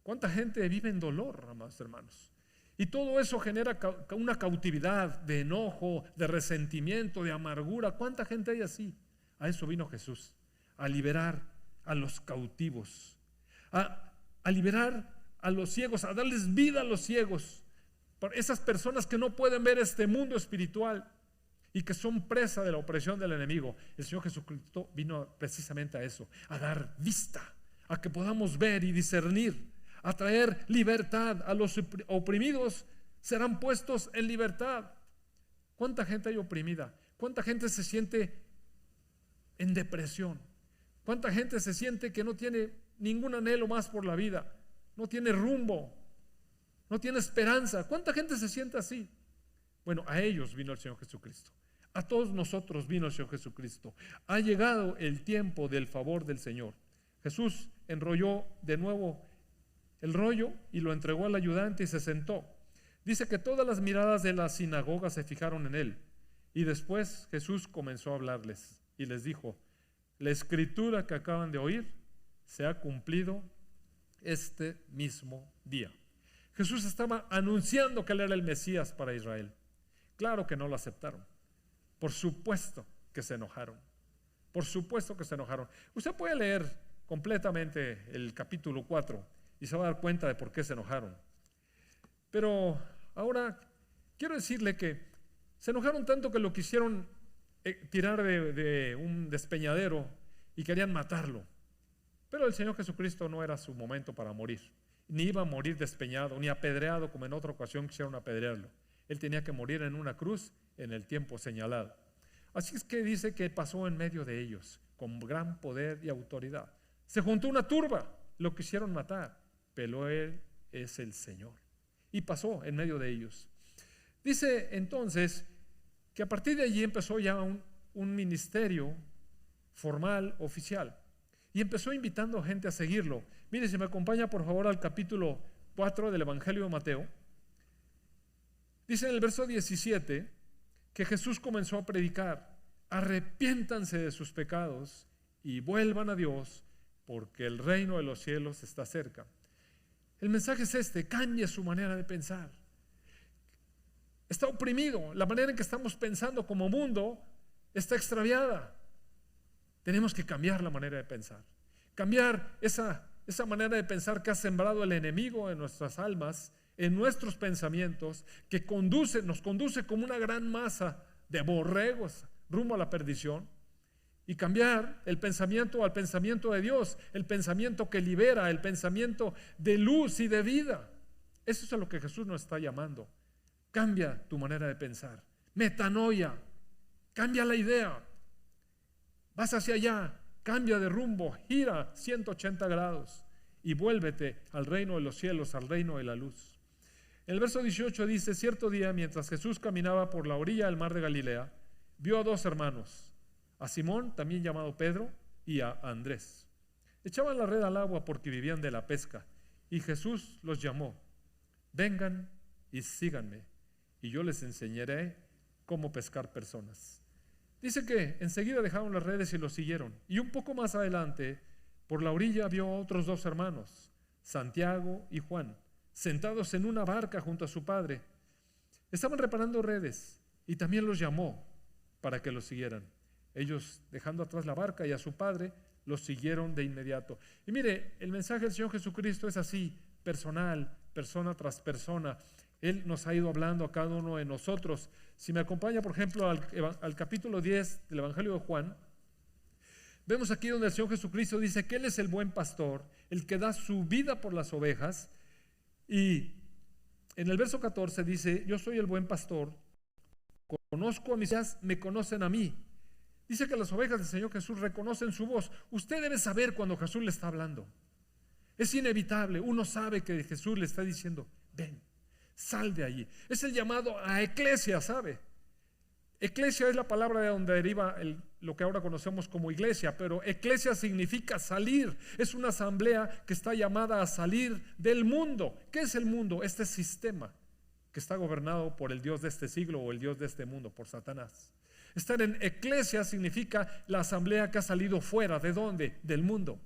Speaker 3: ¿Cuánta gente vive en dolor, amados hermanos? Y todo eso genera una cautividad de enojo, de resentimiento, de amargura. ¿Cuánta gente hay así? A eso vino Jesús, a liberar a los cautivos, a liberar a los ciegos, a darles vida a los ciegos, para esas personas que no pueden ver este mundo espiritual y que son presa de la opresión del enemigo. El Señor Jesucristo vino precisamente a eso, a dar vista, a que podamos ver y discernir, a traer libertad. A los oprimidos serán puestos en libertad. ¿Cuánta gente hay oprimida? ¿Cuánta gente se siente en depresión? ¿Cuánta gente se siente que no tiene ningún anhelo más por la vida? No tiene rumbo, no tiene esperanza. ¿Cuánta gente se siente así? Bueno, a ellos vino el Señor Jesucristo. A todos nosotros vino el Señor Jesucristo. Ha llegado el tiempo del favor del Señor. Jesús enrolló de nuevo el rollo y lo entregó al ayudante y se sentó. Dice que todas las miradas de la sinagoga se fijaron en él. Y después Jesús comenzó a hablarles y les dijo: la escritura que acaban de oír se ha cumplido este mismo día. Jesús estaba anunciando que él era el Mesías para Israel. Claro que no lo aceptaron. Por supuesto que se enojaron. Por supuesto que se enojaron. Usted puede leer completamente el capítulo 4 y se va a dar cuenta de por qué se enojaron. Pero ahora quiero decirle que se enojaron tanto que lo quisieron tirar de un despeñadero y querían matarlo. Pero el Señor Jesucristo no era su momento para morir. Ni iba a morir despeñado, ni apedreado como en otra ocasión quisieron apedrearlo. Él tenía que morir en una cruz en el tiempo señalado. Así es que dice que pasó en medio de ellos con gran poder y autoridad. Se juntó una turba, lo quisieron matar, pero Él es el Señor. Y pasó en medio de ellos. Dice entonces que a partir de allí empezó ya un ministerio formal, oficial. Y empezó invitando a gente a seguirlo. Mire, si me acompaña por favor al capítulo 4 del Evangelio de Mateo. Dice en el verso 17 que Jesús comenzó a predicar: arrepiéntanse de sus pecados y vuelvan a Dios, porque el reino de los cielos está cerca. El mensaje es este: cambie su manera de pensar. Está oprimido, la manera en que estamos pensando como mundo está extraviada. Tenemos que cambiar la manera de pensar, cambiar esa manera de pensar que ha sembrado el enemigo en nuestras almas, en nuestros pensamientos, que nos conduce como una gran masa de borregos rumbo a la perdición, y cambiar el pensamiento al pensamiento de Dios, el pensamiento que libera, el pensamiento de luz y de vida. Eso es a lo que Jesús nos está llamando. Cambia tu manera de pensar, metanoia, cambia la idea, vas hacia allá, cambia de rumbo, gira 180 grados y vuélvete al reino de los cielos, al reino de la luz. En el verso 18 dice: cierto día, mientras Jesús caminaba por la orilla del mar de Galilea, vio a dos hermanos, a Simón, también llamado Pedro, y a Andrés. Echaban la red al agua porque vivían de la pesca, y Jesús los llamó: vengan y síganme, y yo les enseñaré cómo pescar personas. Dice que enseguida dejaron las redes y los siguieron. Y un poco más adelante, por la orilla, vio a otros dos hermanos, Santiago y Juan, sentados en una barca junto a su padre. Estaban reparando redes y también los llamó para que los siguieran. Ellos, dejando atrás la barca y a su padre, los siguieron de inmediato. Y mire, el mensaje del Señor Jesucristo es así, personal, persona tras persona. Él nos ha ido hablando a cada uno de nosotros. Si me acompaña, por ejemplo, al capítulo 10 del Evangelio de Juan, vemos aquí donde el Señor Jesucristo dice que Él es el buen pastor, el que da su vida por las ovejas. Y en el verso 14 dice: yo soy el buen pastor, conozco a mis ovejas, me conocen a mí. Dice que las ovejas del Señor Jesús reconocen su voz. Usted debe saber cuando Jesús le está hablando. Es inevitable, uno sabe que Jesús le está diciendo: ven, sal de allí. Es el llamado a eclesia, ¿sabe? Eclesia es la palabra de donde deriva lo que ahora conocemos como iglesia, pero eclesia significa salir. Es una asamblea que está llamada a salir del mundo. ¿Qué es el mundo? Este sistema que está gobernado por el Dios de este siglo o el Dios de este mundo, por Satanás. Estar en eclesia significa la asamblea que ha salido fuera. ¿De dónde? Del mundo.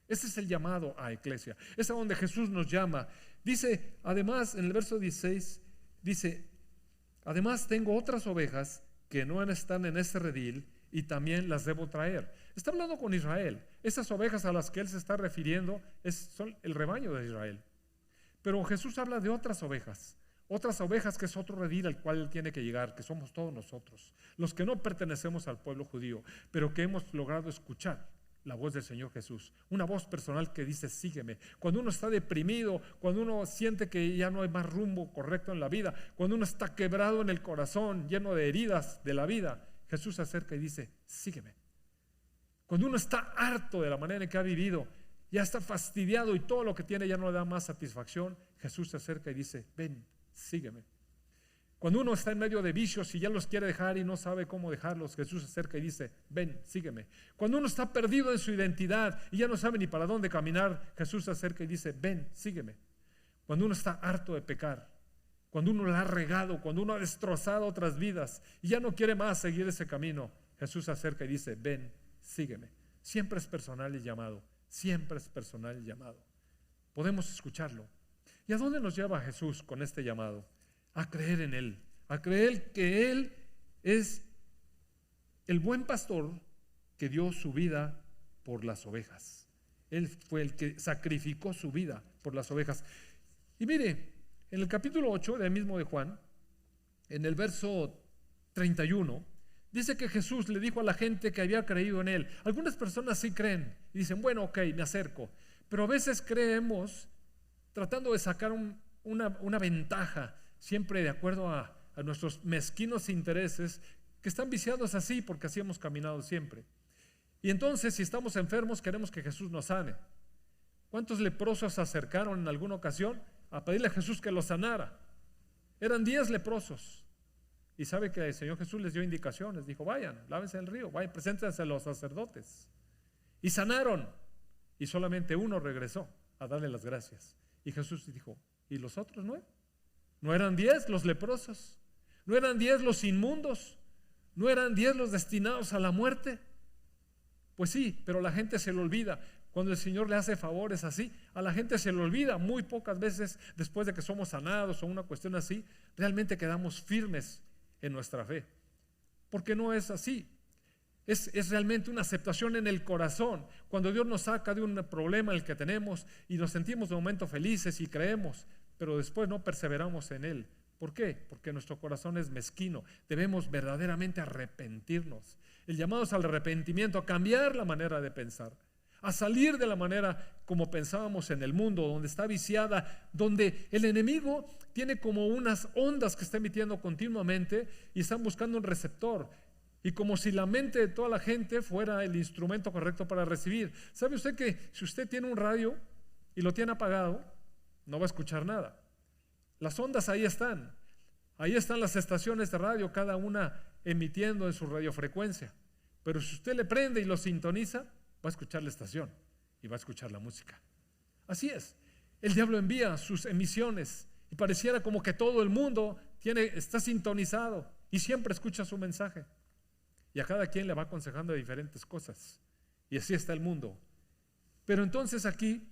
Speaker 3: Ese es el llamado a eclesia. Es a donde Jesús nos llama. Dice, además, en el verso 16, dice: además tengo otras ovejas que no están en este redil y también las debo traer. Está hablando con Israel. Esas ovejas a las que Él se está refiriendo son el rebaño de Israel. Pero Jesús habla de otras ovejas que es otro redil al cual Él tiene que llegar, que somos todos nosotros, los que no pertenecemos al pueblo judío, pero que hemos logrado escuchar la voz del Señor Jesús, una voz personal que dice: sígueme. Cuando uno está deprimido, cuando uno siente que ya no hay más rumbo correcto en la vida, cuando uno está quebrado en el corazón, lleno de heridas de la vida, Jesús se acerca y dice: sígueme. Cuando uno está harto de la manera en que ha vivido, ya está fastidiado y todo lo que tiene ya no le da más satisfacción, Jesús se acerca y dice: ven, sígueme. Cuando uno está en medio de vicios y ya los quiere dejar y no sabe cómo dejarlos, Jesús se acerca y dice: ven, sígueme. Cuando uno está perdido en su identidad y ya no sabe ni para dónde caminar, Jesús se acerca y dice: ven, sígueme. Cuando uno está harto de pecar, cuando uno la ha regado, cuando uno ha destrozado otras vidas y ya no quiere más seguir ese camino, Jesús se acerca y dice: ven, sígueme. Siempre es personal el llamado, siempre es personal el llamado. Podemos escucharlo. ¿Y a dónde nos lleva Jesús con este llamado? A creer en Él, a creer que Él es el buen pastor que dio su vida por las ovejas. Él fue el que sacrificó su vida por las ovejas. Y mire, en el capítulo 8 del mismo de Juan, en el verso 31, dice que Jesús le dijo a la gente que había creído en Él. Algunas personas sí creen y dicen: bueno, ok, me acerco. Pero a veces creemos tratando de sacar una ventaja, siempre de acuerdo a nuestros mezquinos intereses, que están viciados así porque así hemos caminado siempre. Y entonces, si estamos enfermos, queremos que Jesús nos sane. ¿Cuántos leprosos se acercaron en alguna ocasión a pedirle a Jesús que los sanara? Eran 10 leprosos. Y sabe que el Señor Jesús les dio indicaciones. Dijo: vayan, lávense en el río, vayan, preséntense a los sacerdotes. Y sanaron. Y solamente uno regresó a darle las gracias. Y Jesús dijo: ¿y los otros 9? ¿No eran 10 los leprosos? ¿No eran 10 los inmundos? ¿No eran 10 los destinados a la muerte? Pues sí, pero la gente se lo olvida. Cuando el Señor le hace favores así, a la gente se le olvida. Muy pocas veces, después de que somos sanados o una cuestión así, realmente quedamos firmes en nuestra fe. Porque no es así. Es realmente una aceptación en el corazón. Cuando Dios nos saca de un problema el que tenemos y nos sentimos de momento felices y creemos, pero después no perseveramos en él. ¿Por qué? Porque nuestro corazón es mezquino. Debemos verdaderamente arrepentirnos. El llamado es al arrepentimiento, a cambiar la manera de pensar, a salir de la manera como pensábamos en el mundo, donde está viciada, donde el enemigo tiene como unas ondas que está emitiendo continuamente y están buscando un receptor. Y como si la mente de toda la gente fuera el instrumento correcto para recibir. ¿Sabe usted que si usted tiene un radio y lo tiene apagado, no va a escuchar nada? Las ondas ahí están las estaciones de radio, cada una emitiendo en su radiofrecuencia. Pero si usted le prende y lo sintoniza, va a escuchar la estación y va a escuchar la música. Así es, el diablo envía sus emisiones y pareciera como que todo el mundo está sintonizado y siempre escucha su mensaje. Y a cada quien le va aconsejando diferentes cosas. Y así está el mundo. Pero entonces aquí,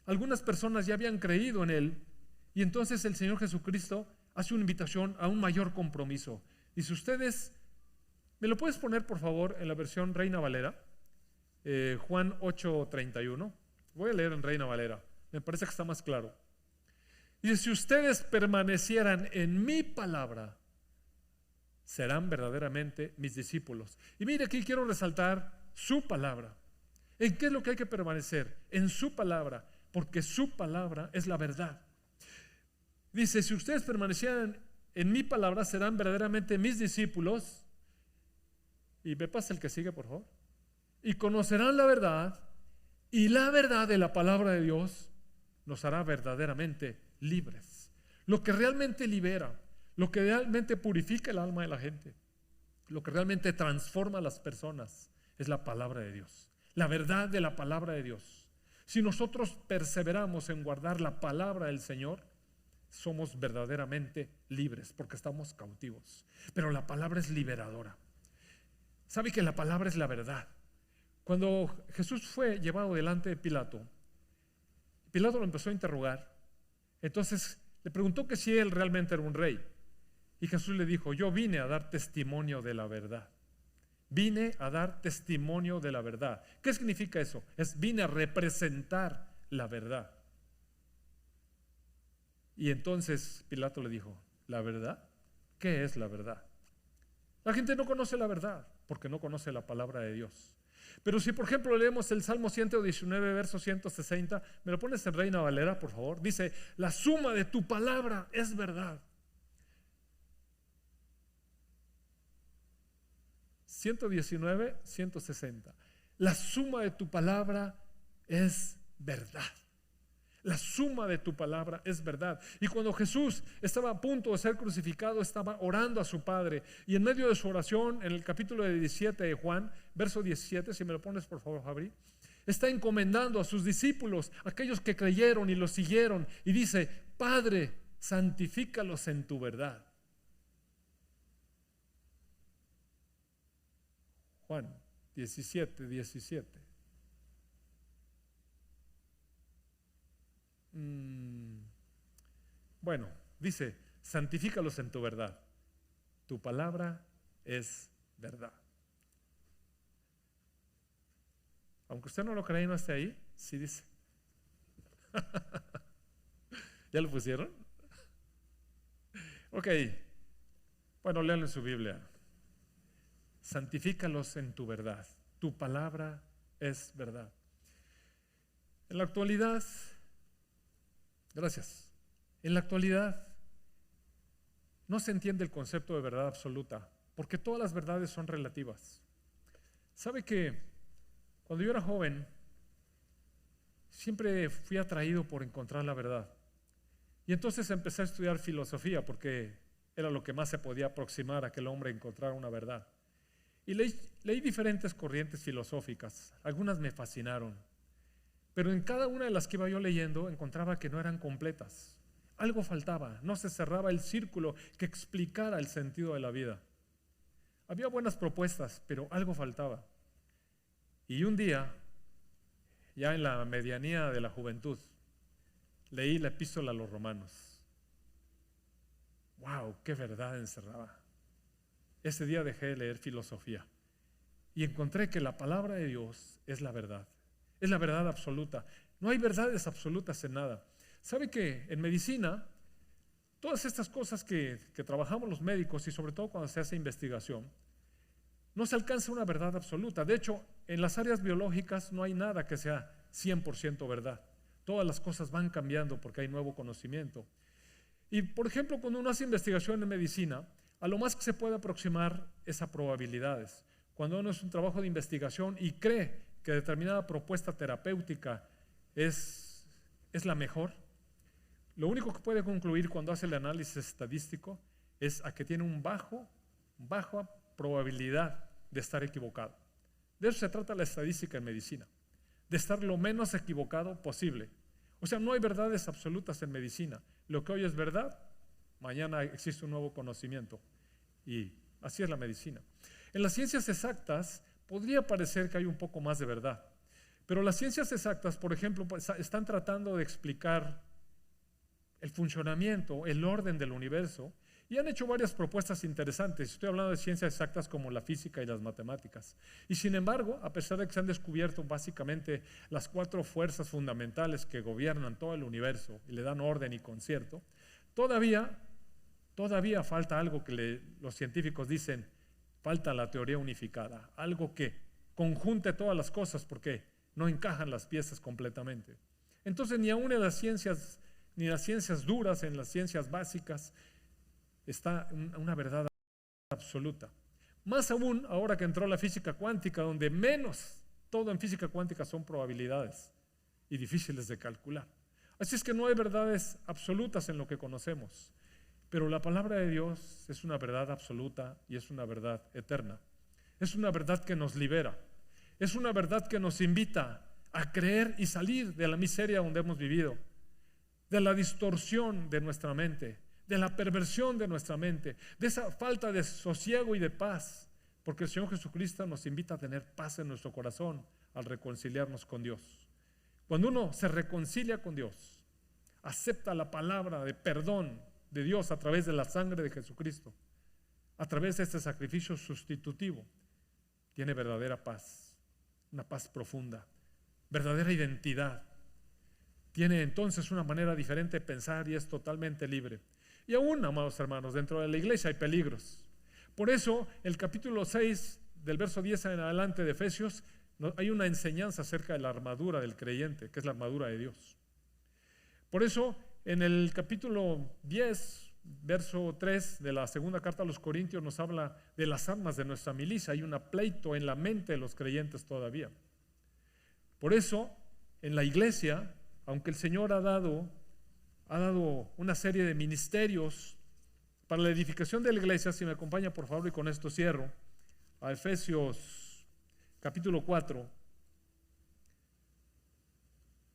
Speaker 3: algunas personas ya habían creído en Él. Y entonces el Señor Jesucristo hace una invitación a un mayor compromiso. Dice: ustedes, ¿me lo puedes poner por favor en la versión Reina Valera? Juan 8:31. Voy a leer en Reina Valera. Me parece que está más claro. Y si ustedes permanecieran en mi palabra, serán verdaderamente mis discípulos. Y mire, aquí quiero resaltar su palabra. ¿En qué es lo que hay que permanecer? En su palabra, porque su palabra es la verdad. Dice, si ustedes permanecieran en mi palabra, serán verdaderamente mis discípulos. Y me pasa el que sigue, por favor. Y conocerán la verdad, y la verdad de la palabra de Dios nos hará verdaderamente libres. Lo que realmente libera, lo que realmente purifica el alma de la gente, lo que realmente transforma a las personas es la palabra de Dios, la verdad de la palabra de Dios. Si nosotros perseveramos en guardar la palabra del Señor, somos verdaderamente libres porque estamos cautivos. Pero la palabra es liberadora. ¿Sabe que la palabra es la verdad? Cuando Jesús fue llevado delante de Pilato, Pilato lo empezó a interrogar. Entonces le preguntó que si él realmente era un rey. Y Jesús le dijo, yo vine a dar testimonio de la verdad. Vine a dar testimonio de la verdad. ¿Qué significa eso? Vine a representar la verdad. Y entonces Pilato le dijo, ¿la verdad? ¿Qué es la verdad? La gente no conoce la verdad porque no conoce la palabra de Dios. Pero si por ejemplo leemos el Salmo 119, verso 160, me lo pones en Reina Valera, por favor. Dice, la suma de tu palabra es verdad. 119, 160. La suma de tu palabra es verdad. La suma de tu palabra es verdad. Y cuando Jesús estaba a punto de ser crucificado, estaba orando a su Padre. Y en medio de su oración, en el capítulo 17 de Juan, verso 17, si me lo pones por favor, Fabri, está encomendando a sus discípulos, aquellos que creyeron y los siguieron, y dice, Padre, santifícalos en tu verdad. Juan 17, 17. Bueno, dice, santifícalos en tu verdad. Tu palabra es verdad. Aunque usted no lo crea y no esté ahí, sí dice. ¿Ya lo pusieron? Ok. Bueno, léanlo en su Biblia. Santifícalos en tu verdad. Tu palabra es verdad. En la actualidad, gracias. En la actualidad no se entiende el concepto de verdad absoluta, porque todas las verdades son relativas. ¿Sabe que cuando yo era joven siempre fui atraído por encontrar la verdad? Y entonces empecé a estudiar filosofía porque era lo que más se podía aproximar a que el hombre encontrara una verdad. Y leí diferentes corrientes filosóficas, algunas me fascinaron, pero en cada una de las que iba yo leyendo encontraba que no eran completas. Algo faltaba, no se cerraba el círculo que explicara el sentido de la vida. Había buenas propuestas, pero algo faltaba. Y un día, ya en la medianía de la juventud, leí la epístola a los Romanos. ¡Wow! ¡Qué verdad encerraba! Ese día dejé de leer filosofía y encontré que la palabra de Dios es la verdad absoluta. No hay verdades absolutas en nada. ¿Sabe que en medicina, todas estas cosas que trabajamos los médicos y sobre todo cuando se hace investigación, no se alcanza una verdad absoluta? De hecho, en las áreas biológicas no hay nada que sea 100% verdad. Todas las cosas van cambiando porque hay nuevo conocimiento. Y por ejemplo, cuando uno hace investigación en medicina, a lo más que se puede aproximar es a probabilidades. Cuando uno hace un trabajo de investigación y cree que determinada propuesta terapéutica es la mejor, lo único que puede concluir cuando hace el análisis estadístico es a que tiene baja probabilidad de estar equivocado. De eso se trata la estadística en medicina, de estar lo menos equivocado posible. O sea, no hay verdades absolutas en medicina. Lo que hoy es verdad, mañana existe un nuevo conocimiento. Y así es la medicina. En las ciencias exactas podría parecer que hay un poco más de verdad. Pero las ciencias exactas, por ejemplo, están tratando de explicar el funcionamiento, el orden del universo. Y han hecho varias propuestas interesantes. Estoy hablando de ciencias exactas como la física y las matemáticas. Y sin embargo, a pesar de que se han descubierto básicamente las 4 fuerzas fundamentales que gobiernan todo el universo y le dan orden y concierto, todavía falta algo que los científicos dicen, falta la teoría unificada, algo que conjunte todas las cosas porque no encajan las piezas completamente. Entonces, ni aún en las ciencias, ni en las ciencias duras, en las ciencias básicas, está una verdad absoluta. Más aún ahora que entró la física cuántica, donde menos todo en física cuántica son probabilidades y difíciles de calcular. Así es que no hay verdades absolutas en lo que conocemos, pero la palabra de Dios es una verdad absoluta y es una verdad eterna. Es una verdad que nos libera, es una verdad que nos invita a creer y salir de la miseria donde hemos vivido, de la distorsión de nuestra mente, de la perversión de nuestra mente, de esa falta de sosiego y de paz, porque el Señor Jesucristo nos invita a tener paz en nuestro corazón al reconciliarnos con Dios. Cuando uno se reconcilia con Dios, acepta la palabra de perdón de Dios a través de la sangre de Jesucristo, a través de este sacrificio sustitutivo, tiene verdadera paz, una paz profunda, verdadera identidad. Tiene entonces una manera diferente de pensar y es totalmente libre. Y aún, amados hermanos, dentro de la iglesia hay peligros. Por eso, el capítulo 6, del verso 10 en adelante de Efesios, hay una enseñanza acerca de la armadura del creyente, que es la armadura de Dios. Por eso, en el capítulo 10, verso 3 de la segunda carta a los Corintios, nos habla de las armas de nuestra milicia. Hay un pleito en la mente de los creyentes todavía. Por eso, en la iglesia, aunque el Señor ha dado una serie de ministerios para la edificación de la iglesia, si me acompaña por favor y con esto cierro, a Efesios capítulo 4,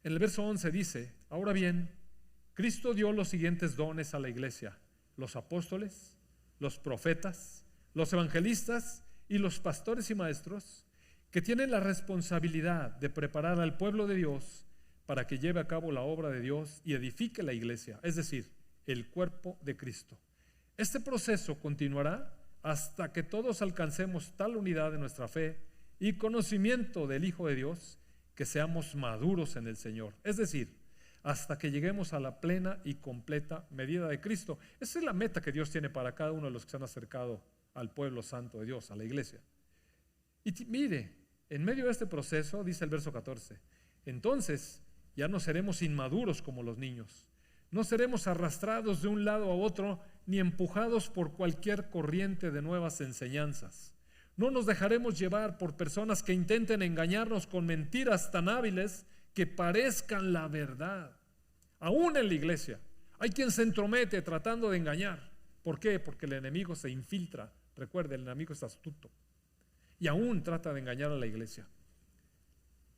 Speaker 3: en el verso 11 dice, ahora bien, Cristo dio los siguientes dones a la iglesia, los apóstoles, los profetas, los evangelistas y los pastores y maestros, que tienen la responsabilidad de preparar al pueblo de Dios para que lleve a cabo la obra de Dios y edifique la iglesia, es decir, el cuerpo de Cristo. Este proceso continuará hasta que todos alcancemos tal unidad de nuestra fe y conocimiento del Hijo de Dios, que seamos maduros en el Señor, es decir, hasta que lleguemos a la plena y completa medida de Cristo. Esa es la meta que Dios tiene para cada uno de los que se han acercado al pueblo santo de Dios, a la iglesia. Y mire, en medio de este proceso, dice el verso 14, entonces ya no seremos inmaduros como los niños, no seremos arrastrados de un lado a otro ni empujados por cualquier corriente de nuevas enseñanzas. No nos dejaremos llevar por personas que intenten engañarnos con mentiras tan hábiles que parezcan la verdad. Aún en la iglesia hay quien se entromete tratando de engañar. ¿Por qué? Porque el enemigo se infiltra. Recuerde, el enemigo es astuto y aún trata de engañar a la iglesia.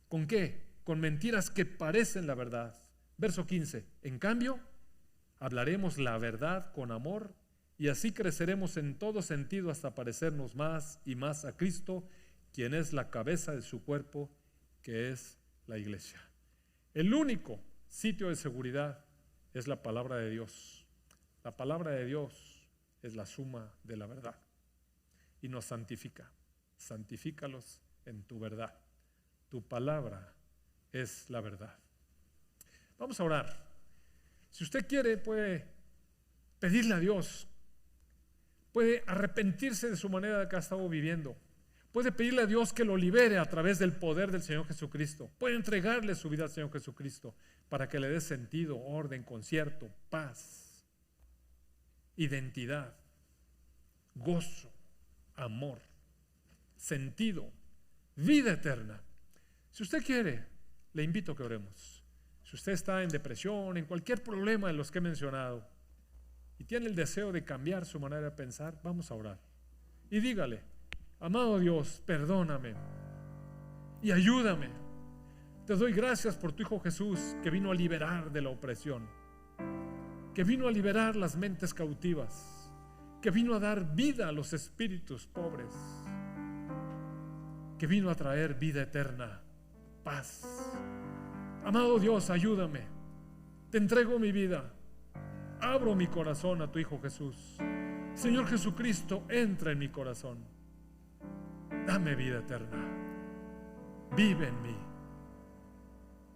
Speaker 3: ¿Con qué? Con mentiras que parecen la verdad. Verso 15, en cambio, hablaremos la verdad con amor y así creceremos en todo sentido hasta parecernos más y más a Cristo, quien es la cabeza de su cuerpo, que es la iglesia. El único sitio de seguridad es la palabra de Dios. La palabra de Dios es la suma de la verdad y nos santifica. Santifícalos en tu verdad. Tu palabra es la verdad. Vamos a orar. Si usted quiere, puede pedirle a Dios, puede arrepentirse de su manera de que ha estado viviendo, puede pedirle a Dios que lo libere a través del poder del Señor Jesucristo, puede entregarle su vida al Señor Jesucristo para que le dé sentido, orden, concierto, paz, identidad, gozo, amor, sentido, vida eterna. Si usted quiere, le invito a que oremos. Si usted está en depresión, en cualquier problema de los que he mencionado y tiene el deseo de cambiar su manera de pensar, vamos a orar. Y dígale, amado Dios, perdóname y ayúdame. Te doy gracias por tu Hijo Jesús, que vino a liberar de la opresión, que vino a liberar las mentes cautivas, que vino a dar vida a los espíritus pobres, que vino a traer vida eterna, paz. Amado Dios, ayúdame. Te entrego mi vida. abro mi corazón a tu Hijo Jesús. Señor Jesucristo, entra en mi corazón. Dame vida eterna. Vive en mí.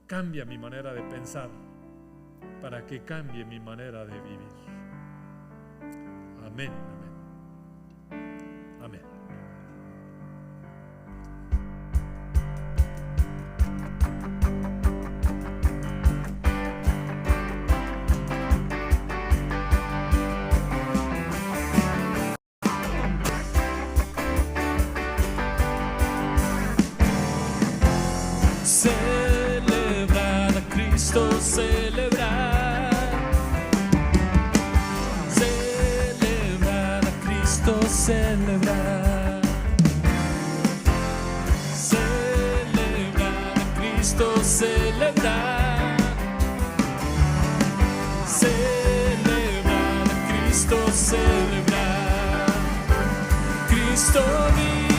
Speaker 3: Cambia mi manera de pensar para que cambie mi manera de vivir. Amén, amén, amén.
Speaker 2: Celebrar a Cristo, celebrar. Celebrar a Cristo, celebrar. Celebrar a Cristo, celebrar. Celebrar a Cristo, celebrar. Cristo vive.